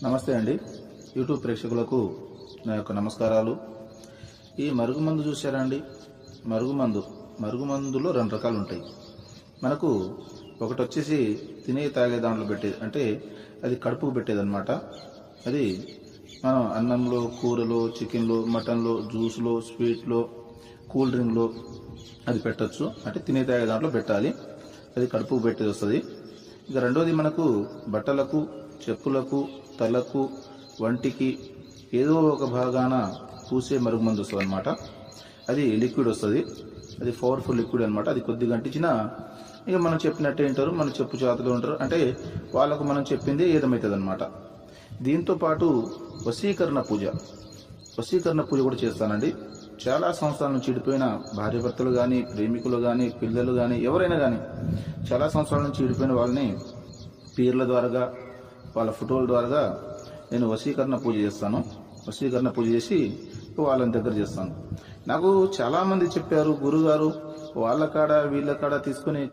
నమస్తే అండి. యూట్యూబ్ ప్రేక్షకులకు నా యొక్క నమస్కారాలు. ఈ మరుగుమందు చూసారా అండి? మరుగుమందులో రెండు రకాలు ఉంటాయి. మనకు ఒకటి వచ్చేసి తినే తాగే దాంట్లో పెట్టేది, అంటే అది కడుపుకు పెట్టేదన్నమాట. అది మనం అన్నంలో, కూరలో, చికెన్లో, మటన్లో, జ్యూస్లో, స్వీట్లో, కూల్ డ్రింక్లో అది పెట్టచ్చు. అంటే తినే తాగే దాంట్లో పెట్టాలి. అది కడుపుకు పెట్టేది వస్తుంది. ఇక రెండోది మనకు బట్టలకు, చెప్పులకు, తలకు, వంటికి ఏదో ఒక భాగాన పూసే మరుగుమందు వస్తుంది అనమాట. అది లిక్విడ్ వస్తుంది. అది పవర్ఫుల్ లిక్విడ్ అనమాట. అది కొద్దిగా అంటించినా ఇక మనం చెప్పినట్టే వింటారు, మన చెప్పు చేతలో ఉంటారు. అంటే వాళ్ళకు మనం చెప్పింది ఏదమవుతుంది అనమాట. దీంతో పాటు వశీకరణ పూజ కూడా చేస్తానండి. చాలా సంవత్సరాల నుంచి చెడిపోయిన భార్యాభర్తలు కానీ, ప్రేమికులు కానీ, పిల్లలు కానీ, ఎవరైనా కానీ చాలా సంవత్సరాల నుంచి చెడిపోయిన వాళ్ళని పీర్ల ద్వారా, వాళ్ళ ఫోటోల ద్వారా నేను వశీకరణ పూజ చేస్తాను. వశీకరణ పూజ చేసి వాళ్ళని దగ్గర చేస్తాను. నాకు చాలామంది చెప్పారు, గురుగారు వాళ్ళ కాడ వీళ్ళ కాడ తీసుకుని